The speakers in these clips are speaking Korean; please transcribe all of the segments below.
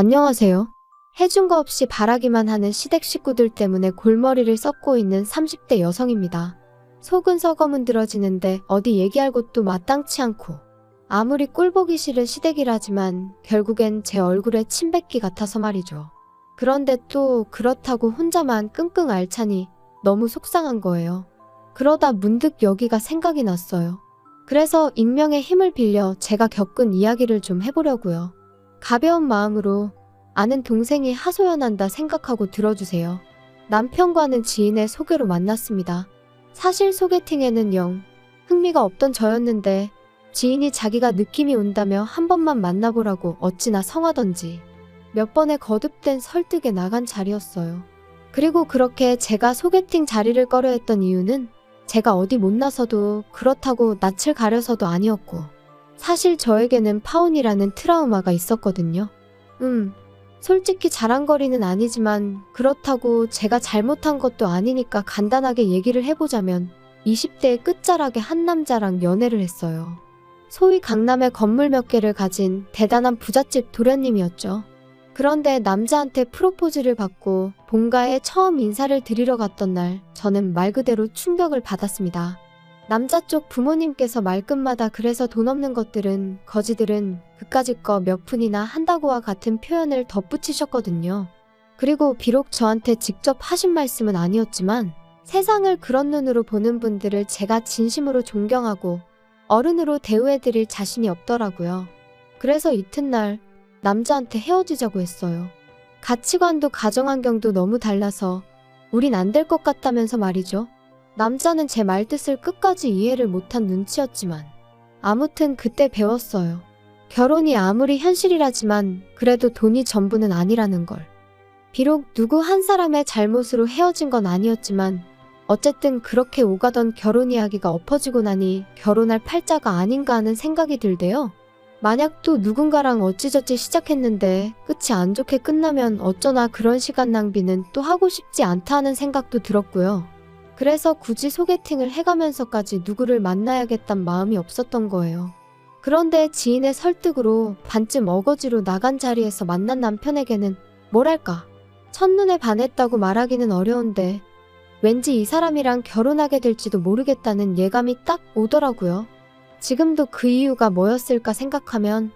안녕하세요. 해준 거 없이 바라기만 하는 시댁 식구들 때문에 골머리를 썩고 있는 30대 여성입니다. 속은 썩어 문드러지는데 어디 얘기할 곳도 마땅치 않고 아무리 꼴보기 싫은 시댁이라지만 결국엔 제 얼굴에 침 뱉기 같아서 말이죠. 그런데 또 그렇다고 혼자만 끙끙 앓자니 너무 속상한 거예요. 그러다 문득 여기가 생각이 났어요. 그래서 익명의 힘을 빌려 제가 겪은 이야기를 좀 해보려고요. 가벼운 마음으로 아는 동생이 하소연한다 생각하고 들어주세요. 남편과는 지인의 소개로 만났습니다. 사실 소개팅에는 영 흥미가 없던 저였는데 지인이 자기가 느낌이 온다며 한 번만 만나보라고 어찌나 성하던지 몇 번의 거듭된 설득에 나간 자리였어요. 그리고 그렇게 제가 소개팅 자리를 꺼려했던 이유는 제가 어디 못나서도 그렇다고 낯을 가려서도 아니었고 사실 저에게는 파혼이라는 트라우마가 있었거든요. 솔직히 자랑거리는 아니지만 그렇다고 제가 잘못한 것도 아니니까 간단하게 얘기를 해보자면 20대의 끝자락에 한 남자랑 연애를 했어요. 소위 강남에 건물 몇 개를 가진 대단한 부잣집 도련님이었죠. 그런데 남자한테 프로포즈를 받고 본가에 처음 인사를 드리러 갔던 날 저는 말 그대로 충격을 받았습니다. 남자 쪽 부모님께서 말끝마다 그래서 돈 없는 것들은 거지들은 그까짓 거 몇 푼이나 한다고와 같은 표현을 덧붙이셨거든요. 그리고 비록 저한테 직접 하신 말씀은 아니었지만 세상을 그런 눈으로 보는 분들을 제가 진심으로 존경하고 어른으로 대우해드릴 자신이 없더라고요. 그래서 이튿날 남자한테 헤어지자고 했어요. 가치관도 가정환경도 너무 달라서 우린 안 될 것 같다면서 말이죠. 남자는 제 말뜻을 끝까지 이해를 못한 눈치였지만 아무튼 그때 배웠어요. 결혼이 아무리 현실이라지만 그래도 돈이 전부는 아니라는 걸. 비록 누구 한 사람의 잘못으로 헤어진 건 아니었지만 어쨌든 그렇게 오가던 결혼 이야기가 엎어지고 나니 결혼할 팔자가 아닌가 하는 생각이 들대요. 만약 또 누군가랑 어찌저찌 시작했는데 끝이 안 좋게 끝나면 어쩌나 그런 시간 낭비는 또 하고 싶지 않다 하는 생각도 들었고요. 그래서 굳이 소개팅을 해가면서까지 누구를 만나야겠단 마음이 없었던 거예요. 그런데 지인의 설득으로 반쯤 어거지로 나간 자리에서 만난 남편에게는 뭐랄까 첫눈에 반했다고 말하기는 어려운데 왠지 이 사람이랑 결혼하게 될지도 모르겠다는 예감이 딱 오더라고요. 지금도 그 이유가 뭐였을까 생각하면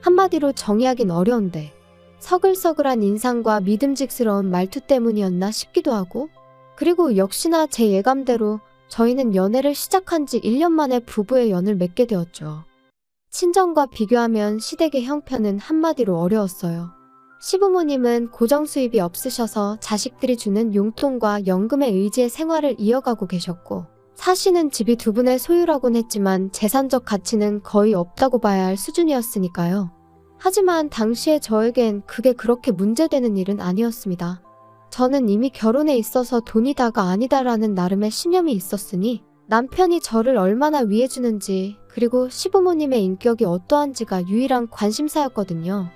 한마디로 정의하긴 어려운데 서글서글한 인상과 믿음직스러운 말투 때문이었나 싶기도 하고 그리고 역시나 제 예감대로 저희는 연애를 시작한 지 1년 만에 부부의 연을 맺게 되었죠. 친정과 비교하면 시댁의 형편은 한마디로 어려웠어요. 시부모님은 고정 수입이 없으셔서 자식들이 주는 용돈과 연금에 의지해 생활을 이어가고 계셨고 사시는 집이 두 분의 소유라곤 했지만 재산적 가치는 거의 없다고 봐야 할 수준이었으니까요. 하지만 당시에 저에겐 그게 그렇게 문제되는 일은 아니었습니다. 저는 이미 결혼에 있어서 돈이 다가 아니다라는 나름의 신념이 있었으니 남편이 저를 얼마나 위해주는지 그리고 시부모님의 인격이 어떠한지가 유일한 관심사였거든요.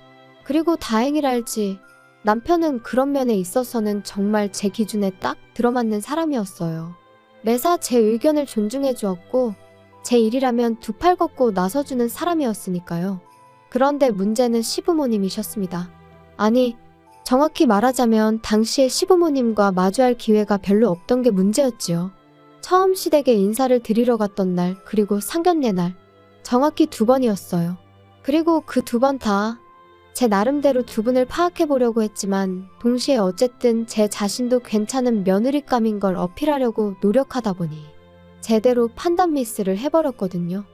그리고 다행이랄지 남편은 그런 면에 있어서는 정말 제 기준에 딱 들어맞는 사람이었어요. 매사 제 의견을 존중해 주었고 제 일이라면 두 팔 걷고 나서주는 사람이었으니까요. 그런데 문제는 시부모님이셨습니다. 아니 정확히 말하자면 당시에 시부모님과 마주할 기회가 별로 없던 게 문제였지요. 처음 시댁에 인사를 드리러 갔던 날 그리고 상견례 날 정확히 2번이었어요. 그리고 그 2번 다 제 나름대로 두 분을 파악해보려고 했지만 동시에 어쨌든 제 자신도 괜찮은 며느리감인 걸 어필하려고 노력하다 보니 제대로 판단 미스를 해버렸거든요.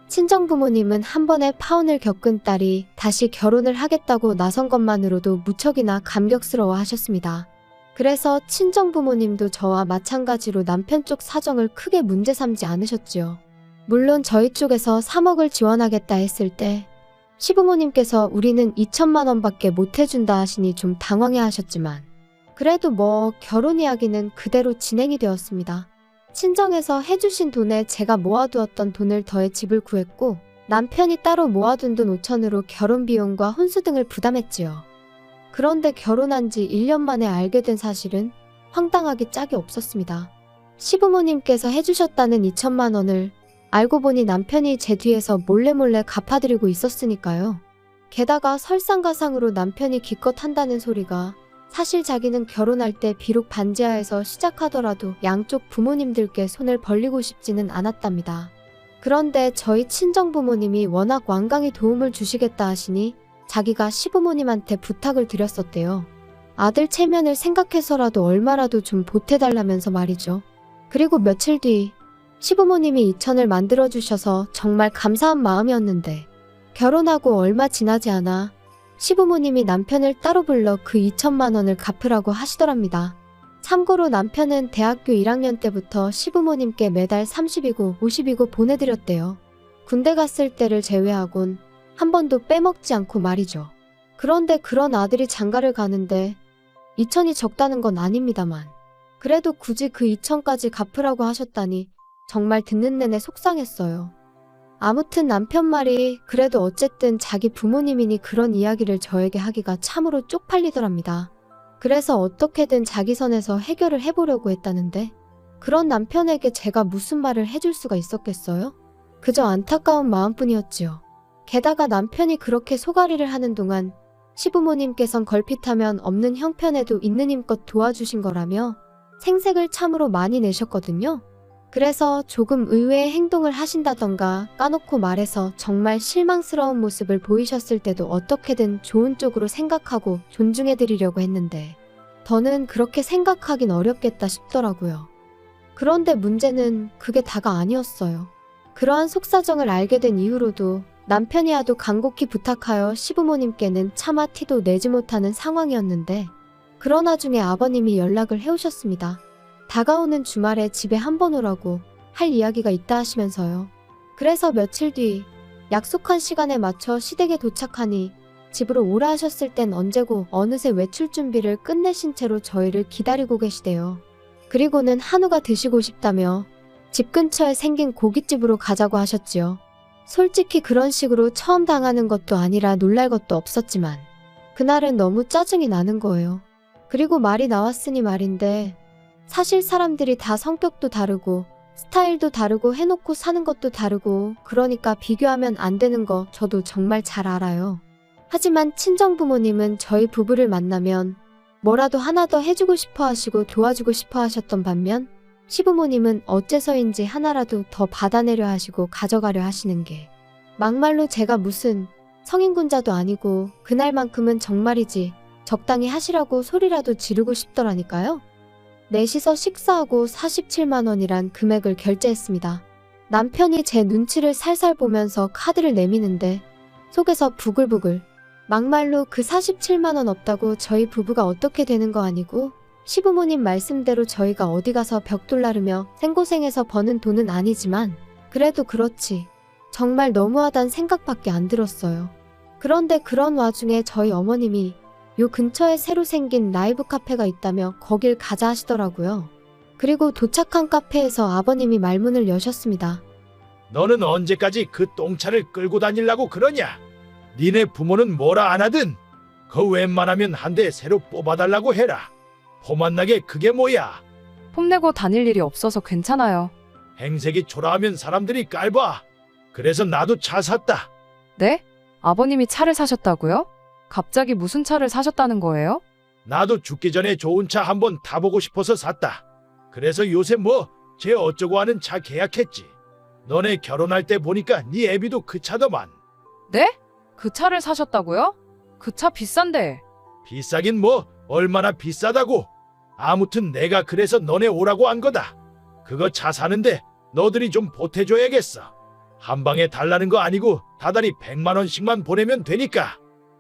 친정부모님은 한 번에 파혼을 겪은 딸이 다시 결혼을 하겠다고 나선 것만으로도 무척이나 감격스러워 하셨습니다. 그래서 친정부모님도 저와 마찬가지로 남편 쪽 사정을 크게 문제 삼지 않으셨지요. 물론 저희 쪽에서 3억을 지원하겠다 했을 때 시부모님께서 우리는 2천만 원밖에 못 해준다 하시니 좀 당황해 하셨지만 그래도 뭐 결혼 이야기는 그대로 진행이 되었습니다. 친정에서 해주신 돈에 제가 모아두었던 돈을 더해 집을 구했고 남편이 따로 모아둔 돈 5천으로 결혼 비용과 혼수 등을 부담했지요. 그런데 결혼한 지 1년 만에 알게 된 사실은 황당하기 짝이 없었습니다. 시부모님께서 해주셨다는 2천만 원을 알고 보니 남편이 제 뒤에서 몰래 갚아드리고 있었으니까요. 게다가 설상가상으로 남편이 기껏 한다는 소리가 사실 자기는 결혼할 때 비록 반지하에서 시작하더라도 양쪽 부모님들께 손을 벌리고 싶지는 않았답니다. 그런데 저희 친정부모님이 워낙 완강히 도움을 주시겠다 하시니 자기가 시부모님한테 부탁을 드렸었대요. 아들 체면을 생각해서라도 얼마라도 좀 보태달라면서 말이죠. 그리고 며칠 뒤 시부모님이 2천을 만들어주셔서 정말 감사한 마음이었는데 결혼하고 얼마 지나지 않아 시부모님이 남편을 따로 불러 그 2천만 원을 갚으라고 하시더랍니다. 참고로 남편은 대학교 1학년 때부터 시부모님께 매달 30이고 50이고 보내드렸대요. 군대 갔을 때를 제외하곤 한 번도 빼먹지 않고 말이죠. 그런데 그런 아들이 장가를 가는데 2천이 적다는 건 아닙니다만 그래도 굳이 그 2천까지 갚으라고 하셨다니 정말 듣는 내내 속상했어요. 아무튼 남편 말이 그래도 어쨌든 자기 부모님이니 그런 이야기를 저에게 하기가 참으로 쪽팔리더랍니다. 그래서 어떻게든 자기 선에서 해결을 해보려고 했다는데 그런 남편에게 제가 무슨 말을 해줄 수가 있었겠어요? 그저 안타까운 마음뿐이었지요. 게다가 남편이 그렇게 소가리를 하는 동안 시부모님께선 걸핏하면 없는 형편에도 있는 힘껏 도와주신 거라며 생색을 참으로 많이 내셨거든요. 그래서 조금 의외의 행동을 하신다던가 까놓고 말해서 정말 실망스러운 모습을 보이셨을 때도 어떻게든 좋은 쪽으로 생각하고 존중해드리려고 했는데 더는 그렇게 생각하긴 어렵겠다 싶더라고요. 그런데 문제는 그게 다가 아니었어요. 그러한 속사정을 알게 된 이후로도 남편이 하도 간곡히 부탁하여 시부모님께는 차마 티도 내지 못하는 상황이었는데 그러나 나중에 아버님이 연락을 해오셨습니다. 다가오는 주말에 집에 한번 오라고 할 이야기가 있다 하시면서요. 그래서 며칠 뒤 약속한 시간에 맞춰 시댁에 도착하니 집으로 오라 하셨을 땐 언제고 어느새 외출 준비를 끝내신 채로 저희를 기다리고 계시대요. 그리고는 한우가 드시고 싶다며 집 근처에 생긴 고깃집으로 가자고 하셨지요. 솔직히 그런 식으로 처음 당하는 것도 아니라 놀랄 것도 없었지만 그날은 너무 짜증이 나는 거예요. 그리고 말이 나왔으니 말인데 사실 사람들이 다 성격도 다르고 스타일도 다르고 해놓고 사는 것도 다르고 그러니까 비교하면 안 되는 거 저도 정말 잘 알아요. 하지만 친정부모님은 저희 부부를 만나면 뭐라도 하나 더 해주고 싶어 하시고 도와주고 싶어 하셨던 반면 시부모님은 어째서인지 하나라도 더 받아내려 하시고 가져가려 하시는 게 막말로 제가 무슨 성인군자도 아니고 그날만큼은 정말이지 적당히 하시라고 소리라도 지르고 싶더라니까요. 넷이서 식사하고 47만 원이란 금액을 결제했습니다. 남편이 제 눈치를 살살 보면서 카드를 내미는데 속에서 부글부글 막말로 그 47만 원 없다고 저희 부부가 어떻게 되는 거 아니고 시부모님 말씀대로 저희가 어디 가서 벽돌 나르며 생고생해서 버는 돈은 아니지만 그래도 그렇지 정말 너무하단 생각밖에 안 들었어요. 그런데 그런 와중에 저희 어머님이 요 근처에 새로 생긴 라이브 카페가 있다며 거길 가자 하시더라고요. 그리고 도착한 카페에서 아버님이 말문을 여셨습니다. 너는 언제까지 그 똥차를 끌고 다니려고 그러냐? 니네 부모는 뭐라 안 하든 그 웬만하면 한 대 새로 뽑아달라고 해라. 포만나게 그게 뭐야? 폼내고 다닐 일이 없어서 괜찮아요. 행색이 초라하면 사람들이 깔봐. 그래서 나도 차 샀다. 네? 아버님이 차를 사셨다고요? 갑자기 무슨 차를 사셨다는 거예요? 나도 죽기 전에 좋은 차 한번 타보고 싶어서 샀다. 그래서 요새 뭐 쟤 어쩌고 하는 차 계약했지. 너네 결혼할 때 보니까 네 애비도 그 차더만. 네? 그 차를 사셨다고요? 그 차 비싼데. 비싸긴 뭐 얼마나 비싸다고. 아무튼 내가 그래서 너네 오라고 한 거다. 그거 차 사는데 너들이 좀 보태줘야겠어. 한 방에 달라는 거 아니고 다달이 100만 원씩만 보내면 되니까.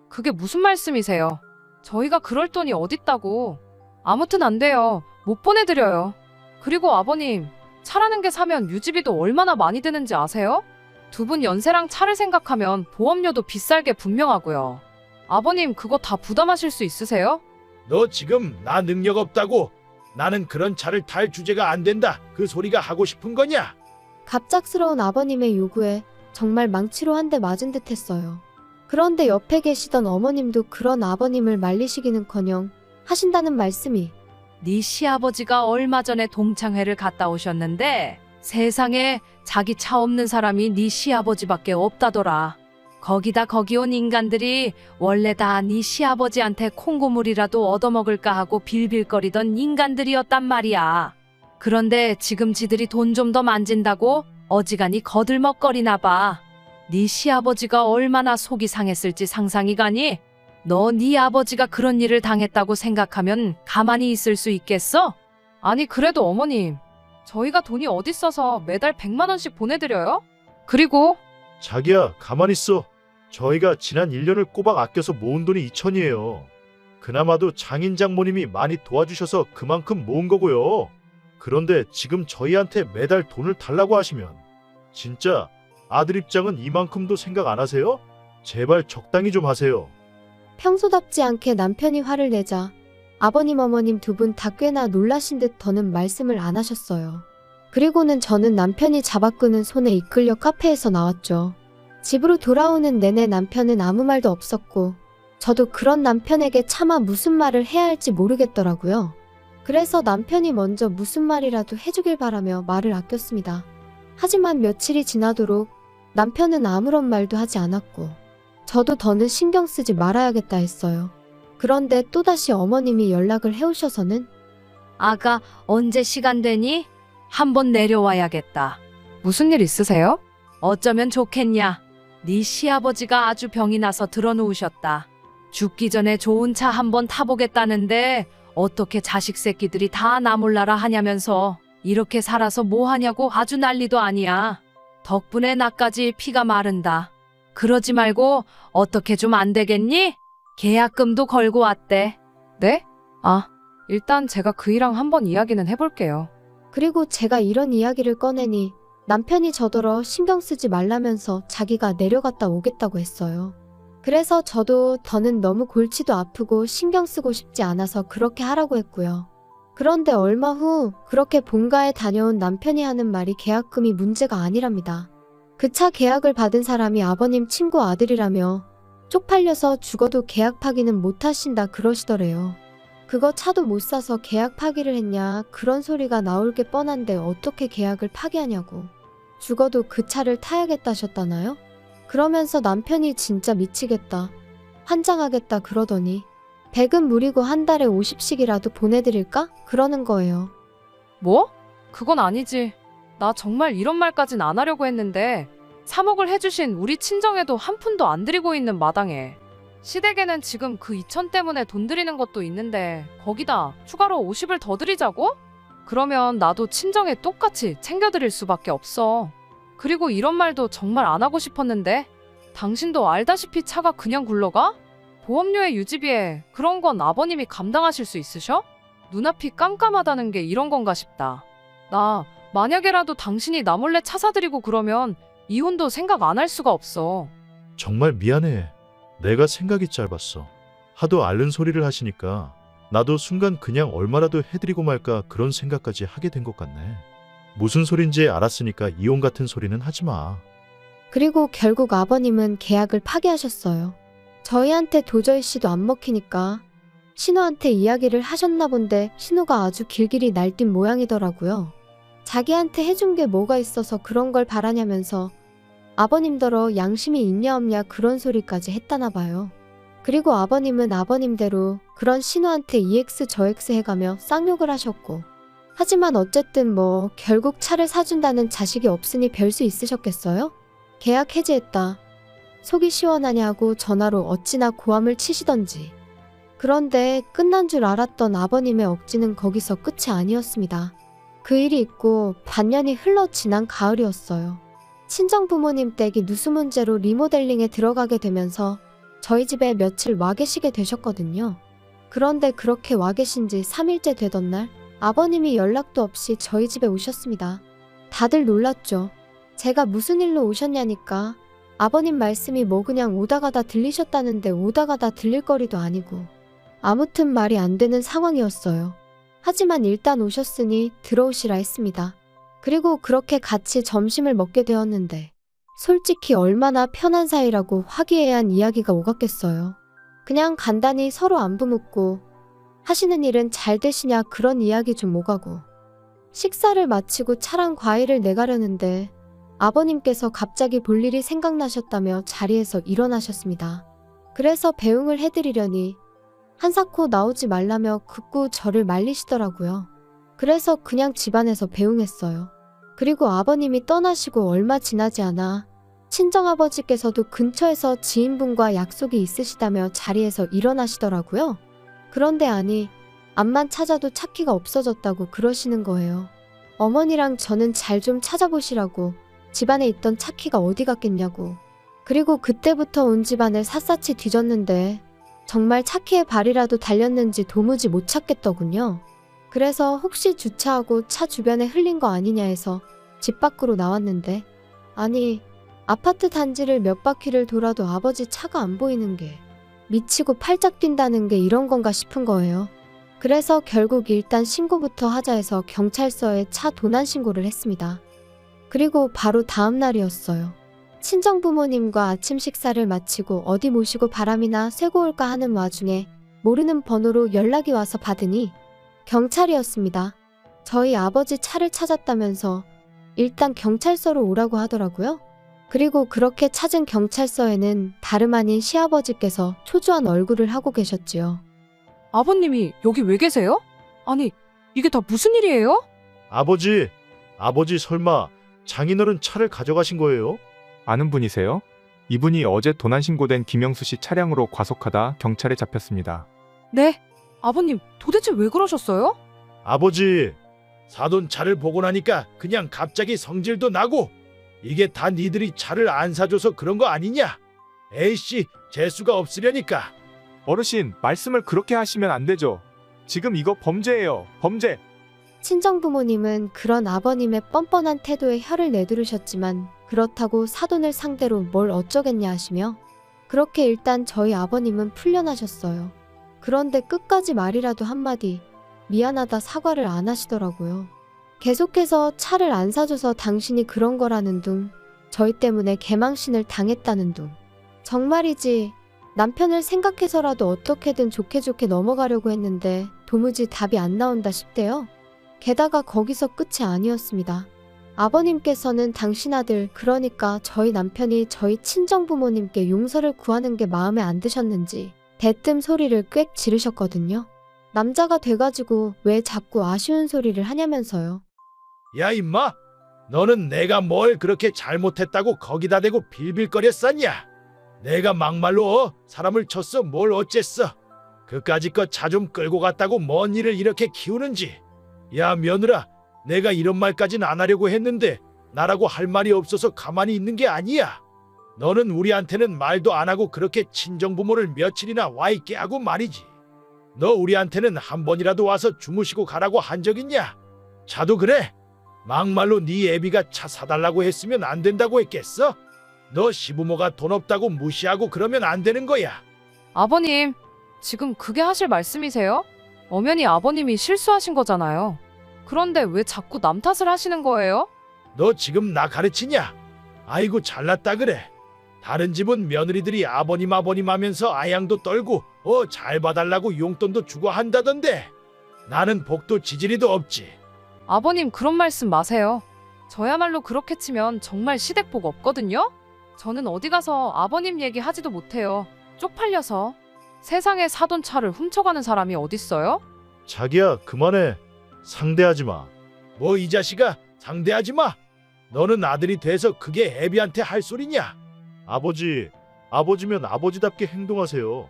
그게 무슨 말씀이세요? 저희가 그럴 돈이 어딨다고. 아무튼 안 돼요. 못 보내드려요. 그리고 아버님, 차라는 게 사면 유지비도 얼마나 많이 드는지 아세요? 두 분 연세랑 차를 생각하면 보험료도 비쌀 게 분명하고요. 아버님 그거 다 부담하실 수 있으세요? 너 지금 나 능력 없다고 나는 그런 차를 탈 주제가 안 된다 그 소리가 하고 싶은 거냐? 갑작스러운 아버님의 요구에 정말 망치로 한 대 맞은 듯 했어요. 그런데 옆에 계시던 어머님도 그런 아버님을 말리시기는커녕 하신다는 말씀이 네 시아버지가 얼마 전에 동창회를 갔다 오셨는데 세상에 자기 차 없는 사람이 네 시아버지밖에 없다더라. 거기다 거기 온 인간들이 원래 다 네 시아버지한테 콩고물이라도 얻어먹을까 하고 빌빌거리던 인간들이었단 말이야. 그런데 지금 지들이 돈 좀 더 만진다고 어지간히 거들먹거리나 봐. 네 시아버지가 얼마나 속이 상했을지 상상이 가니? 너 네 아버지가 그런 일을 당했다고 생각하면 가만히 있을 수 있겠어? 아니, 그래도 어머님, 저희가 돈이 어딨어서 매달 100만 원씩 보내드려요? 그리고 자기야, 가만히 있어. 저희가 지난 1년을 꼬박 아껴서 모은 돈이 2천이에요. 그나마도 장인 장모님이 많이 도와주셔서 그만큼 모은 거고요. 그런데 지금 저희한테 매달 돈을 달라고 하시면 진짜 아들 입장은 이만큼도 생각 안 하세요? 제발 적당히 좀 하세요. 평소답지 않게 남편이 화를 내자 아버님 어머님 두 분 다 꽤나 놀라신 듯 더는 말씀을 안 하셨어요. 그리고는 저는 남편이 잡아끄는 손에 이끌려 카페에서 나왔죠. 집으로 돌아오는 내내 남편은 아무 말도 없었고 저도 그런 남편에게 차마 무슨 말을 해야 할지 모르겠더라고요. 그래서 남편이 먼저 무슨 말이라도 해주길 바라며 말을 아꼈습니다. 하지만 며칠이 지나도록 남편은 아무런 말도 하지 않았고 저도 더는 신경 쓰지 말아야겠다 했어요. 그런데 또다시 어머님이 연락을 해오셔서는 아가, 언제 시간 되니? 한번 내려와야겠다. 무슨 일 있으세요? 어쩌면 좋겠냐? 네 시아버지가 아주 병이 나서 들어누우셨다. 죽기 전에 좋은 차 한번 타보겠다는데 어떻게 자식 새끼들이 다 나 몰라라 하냐면서 이렇게 살아서 뭐 하냐고 아주 난리도 아니야. 덕분에 나까지 피가 마른다. 그러지 말고 어떻게 좀 안 되겠니? 계약금도 걸고 왔대. 네? 아, 일단 제가 그이랑 한번 이야기는 해볼게요. 그리고 제가 이런 이야기를 꺼내니 남편이 저더러 신경 쓰지 말라면서 자기가 내려갔다 오겠다고 했어요. 그래서 저도 더는 너무 골치도 아프고 신경 쓰고 싶지 않아서 그렇게 하라고 했고요. 그런데 얼마 후 그렇게 본가에 다녀온 남편이 하는 말이 계약금이 문제가 아니랍니다. 그 차 계약을 받은 사람이 아버님 친구 아들이라며 쪽팔려서 죽어도 계약 파기는 못 하신다 그러시더래요. 그거 차도 못 사서 계약 파기를 했냐, 그런 소리가 나올 게 뻔한데 어떻게 계약을 파기하냐고. 죽어도 그 차를 타야겠다셨다나요? 그러면서 남편이 진짜 미치겠다, 환장하겠다 그러더니 100은 무리고 한 달에 50씩이라도 보내드릴까? 그러는 거예요. 뭐? 그건 아니지. 나 정말 이런 말까진 안 하려고 했는데 3억을 해주신 우리 친정에도 한 푼도 안 드리고 있는 마당에 시댁에는 지금 그 2천 때문에 돈 드리는 것도 있는데 거기다 추가로 50을 더 드리자고? 그러면 나도 친정에 똑같이 챙겨드릴 수밖에 없어. 그리고 이런 말도 정말 안 하고 싶었는데 당신도 알다시피 차가 그냥 굴러가? 보험료에 유지비에 그런 건 아버님이 감당하실 수 있으셔? 눈앞이 깜깜하다는 게 이런 건가 싶다. 나 만약에라도 당신이 나 몰래 차 사드리고 그러면 이혼도 생각 안 할 수가 없어. 정말 미안해. 내가 생각이 짧았어. 하도 앓는 소리를 하시니까 나도 순간 그냥 얼마라도 해드리고 말까 그런 생각까지 하게 된 것 같네. 무슨 소린지 알았으니까 이혼 같은 소리는 하지 마. 그리고 결국 아버님은 계약을 파기하셨어요. 저희한테 도저히 씨도 안 먹히니까 신우한테 이야기를 하셨나 본데 신우가 아주 길길이 날뛴 모양이더라고요. 자기한테 해준 게 뭐가 있어서 그런 걸 바라냐면서 아버님더러 양심이 있냐 없냐 그런 소리까지 했다나 봐요. 그리고 아버님은 아버님대로 그런 신우한테 EX 저X 해가며 쌍욕을 하셨고, 하지만 어쨌든 뭐 결국 차를 사준다는 자식이 없으니 별 수 있으셨겠어요? 계약 해지했다, 속이 시원하냐고 전화로 어찌나 고함을 치시던지. 그런데 끝난 줄 알았던 아버님의 억지는 거기서 끝이 아니었습니다. 그 일이 있고 반년이 흘러 지난 가을이었어요. 친정 부모님 댁이 누수 문제로 리모델링에 들어가게 되면서 저희 집에 며칠 와 계시게 되셨거든요. 그런데 그렇게 와 계신 지 3일째 되던 날 아버님이 연락도 없이 저희 집에 오셨습니다. 다들 놀랐죠. 제가 무슨 일로 오셨냐니까 아버님 말씀이 뭐 그냥 오다 가다 들리셨다는데 오다 가다 들릴 거리도 아니고 아무튼 말이 안 되는 상황이었어요. 하지만 일단 오셨으니 들어오시라 했습니다. 그리고 그렇게 같이 점심을 먹게 되었는데 솔직히 얼마나 편한 사이라고 화기애애한 이야기가 오갔겠어요. 그냥 간단히 서로 안부 묻고 하시는 일은 잘 되시냐 그런 이야기 좀 오가고 식사를 마치고 차랑 과일을 내가려는데 아버님께서 갑자기 볼 일이 생각나셨다며 자리에서 일어나셨습니다. 그래서 배웅을 해드리려니 한사코 나오지 말라며 극구 저를 말리시더라고요. 그래서 그냥 집안에서 배웅했어요. 그리고 아버님이 떠나시고 얼마 지나지 않아 친정아버지께서도 근처에서 지인분과 약속이 있으시다며 자리에서 일어나시더라고요. 그런데 아니, 앞만 찾아도 차키가 없어졌다고 그러시는 거예요. 어머니랑 저는 잘 좀 찾아보시라고, 집안에 있던 차키가 어디 갔겠냐고. 그리고 그때부터 온 집안을 샅샅이 뒤졌는데 정말 차키의 발이라도 달렸는지 도무지 못 찾겠더군요. 그래서 혹시 주차하고 차 주변에 흘린 거 아니냐 해서 집 밖으로 나왔는데, 아니, 아파트 단지를 몇 바퀴를 돌아도 아버지 차가 안 보이는 게, 미치고 팔짝 뛴다는 게 이런 건가 싶은 거예요. 그래서 결국 일단 신고부터 하자 해서 경찰서에 차 도난 신고를 했습니다. 그리고 바로 다음 날이었어요. 친정부모님과 아침 식사를 마치고 어디 모시고 바람이나 쐬고 올까 하는 와중에 모르는 번호로 연락이 와서 받으니 경찰이었습니다. 저희 아버지 차를 찾았다면서 일단 경찰서로 오라고 하더라고요. 그리고 그렇게 찾은 경찰서에는 다름 아닌 시아버지께서 초조한 얼굴을 하고 계셨지요. 아버님이 여기 왜 계세요? 아니, 이게 다 무슨 일이에요? 아버지 설마 장인어른 차를 가져가신 거예요? 아는 분이세요? 이분이 어제 도난 신고된 김영수 씨 차량으로 과속하다 경찰에 잡혔습니다. 네? 아버님, 도대체 왜 그러셨어요? 아버지, 사돈 차를 보고 나니까 그냥 갑자기 성질도 나고, 이게 다 니들이 차를 안 사줘서 그런 거 아니냐? 에이씨, 재수가 없으려니까. 어르신, 말씀을 그렇게 하시면 안 되죠. 지금 이거 범죄예요. 범죄. 친정부모님은 그런 아버님의 뻔뻔한 태도에 혀를 내두르셨지만 그렇다고 사돈을 상대로 뭘 어쩌겠냐 하시며 그렇게 일단 저희 아버님은 풀려나셨어요. 그런데 끝까지 말이라도 한마디 미안하다 사과를 안 하시더라고요. 계속해서 차를 안 사줘서 당신이 그런 거라는 둥, 저희 때문에 개망신을 당했다는 둥. 정말이지 남편을 생각해서라도 어떻게든 좋게 넘어가려고 했는데 도무지 답이 안 나온다 싶대요. 게다가 거기서 끝이 아니었습니다. 아버님께서는 당신 아들, 그러니까 저희 남편이 저희 친정부모님께 용서를 구하는 게 마음에 안 드셨는지 대뜸 소리를 꽥 지르셨거든요. 남자가 돼가지고 왜 자꾸 아쉬운 소리를 하냐면서요. 야 임마, 너는 내가 뭘 그렇게 잘못했다고 거기다 대고 빌빌거렸었냐? 내가 막말로 사람을 쳤어 뭘 어쨌어? 그까짓 거 차 좀 끌고 갔다고 뭔 일을 이렇게 키우는지. 야 며느라, 내가 이런 말까진 안 하려고 했는데 나라고 할 말이 없어서 가만히 있는 게 아니야. 너는 우리한테는 말도 안 하고 그렇게 친정부모를 며칠이나 와 있게 하고 말이지. 너 우리한테는 한 번이라도 와서 주무시고 가라고 한 적 있냐? 차도 그래. 막말로 네 애비가 차 사달라고 했으면 안 된다고 했겠어? 너 시부모가 돈 없다고 무시하고 그러면 안 되는 거야. 아버님, 지금 그게 하실 말씀이세요? 엄연히 아버님이 실수하신 거잖아요. 그런데 왜 자꾸 남 탓을 하시는 거예요? 너 지금 나 가르치냐? 아이고 잘났다 그래. 다른 집은 며느리들이 아버님 하면서 아양도 떨고 잘 봐달라고 용돈도 주고 한다던데 나는 복도 지지리도 없지. 아버님, 그런 말씀 마세요. 저야말로 그렇게 치면 정말 시댁복 없거든요? 저는 어디 가서 아버님 얘기 하지도 못해요. 쪽팔려서. 세상에 사돈 차를 훔쳐가는 사람이 어딨어요? 자기야 그만해. 상대하지 마. 뭐 이 자식아, 상대하지 마. 너는 아들이 돼서 그게 애비한테 할 소리냐? 아버지면 아버지답게 행동하세요.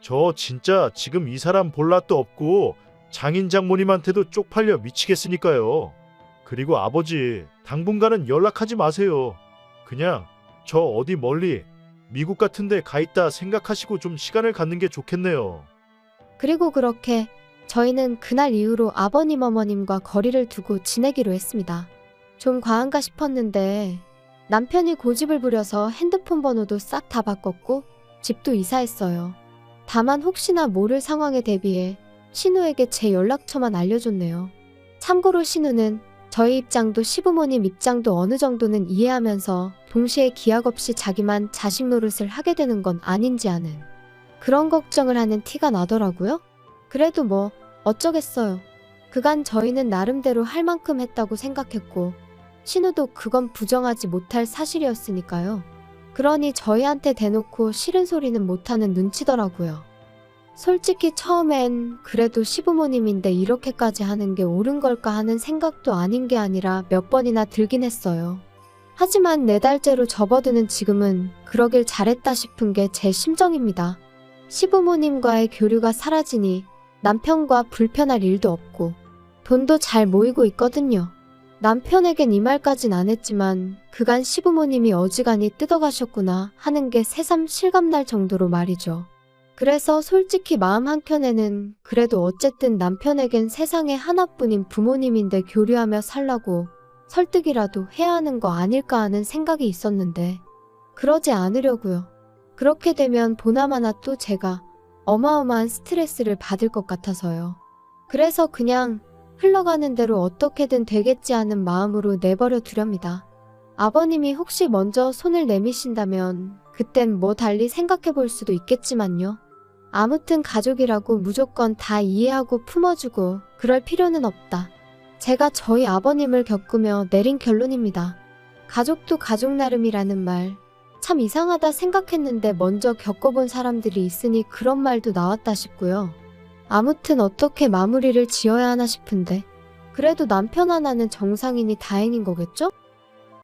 저 진짜 지금 이 사람 볼 낯도 없고 장인 장모님한테도 쪽팔려 미치겠으니까요. 그리고 아버지, 당분간은 연락하지 마세요. 그냥 저 어디 멀리 미국 같은 데 가 있다 생각하시고 좀 시간을 갖는 게 좋겠네요. 그리고 그렇게 저희는 그날 이후로 아버님 어머님과 거리를 두고 지내기로 했습니다. 좀 과한가 싶었는데 남편이 고집을 부려서 핸드폰 번호도 싹 다 바꿨고 집도 이사했어요. 다만 혹시나 모를 상황에 대비해 신우에게 제 연락처만 알려줬네요. 참고로 신우는 저희 입장도 시부모님 입장도 어느 정도는 이해하면서 동시에 기약 없이 자기만 자식 노릇을 하게 되는 건 아닌지 아는 그런 걱정을 하는 티가 나더라고요. 그래도 뭐 어쩌겠어요. 그간 저희는 나름대로 할 만큼 했다고 생각했고 신우도 그건 부정하지 못할 사실이었으니까요. 그러니 저희한테 대놓고 싫은 소리는 못하는 눈치더라고요. 솔직히 처음엔 그래도 시부모님인데 이렇게까지 하는 게 옳은 걸까 하는 생각도 아닌 게 아니라 몇 번이나 들긴 했어요. 하지만 4달째로 접어드는 지금은 그러길 잘했다 싶은 게 제 심정입니다. 시부모님과의 교류가 사라지니 남편과 불편할 일도 없고 돈도 잘 모이고 있거든요. 남편에겐 이 말까진 안 했지만 그간 시부모님이 어지간히 뜯어가셨구나 하는 게 새삼 실감날 정도로 말이죠. 그래서 솔직히 마음 한켠에는 그래도 어쨌든 남편에겐 세상에 하나뿐인 부모님인데 교류하며 살라고 설득이라도 해야 하는 거 아닐까 하는 생각이 있었는데 그러지 않으려고요. 그렇게 되면 보나마나 또 제가 어마어마한 스트레스를 받을 것 같아서요. 그래서 그냥 흘러가는 대로 어떻게든 되겠지 하는 마음으로 내버려 두렵니다. 아버님이 혹시 먼저 손을 내미신다면 그땐 뭐 달리 생각해 볼 수도 있겠지만요. 아무튼 가족이라고 무조건 다 이해하고 품어주고 그럴 필요는 없다. 제가 저희 아버님을 겪으며 내린 결론입니다. 가족도 가족 나름이라는 말. 참 이상하다 생각했는데 먼저 겪어본 사람들이 있으니 그런 말도 나왔다 싶고요. 아무튼 어떻게 마무리를 지어야 하나 싶은데 그래도 남편 하나는 정상이니 다행인 거겠죠?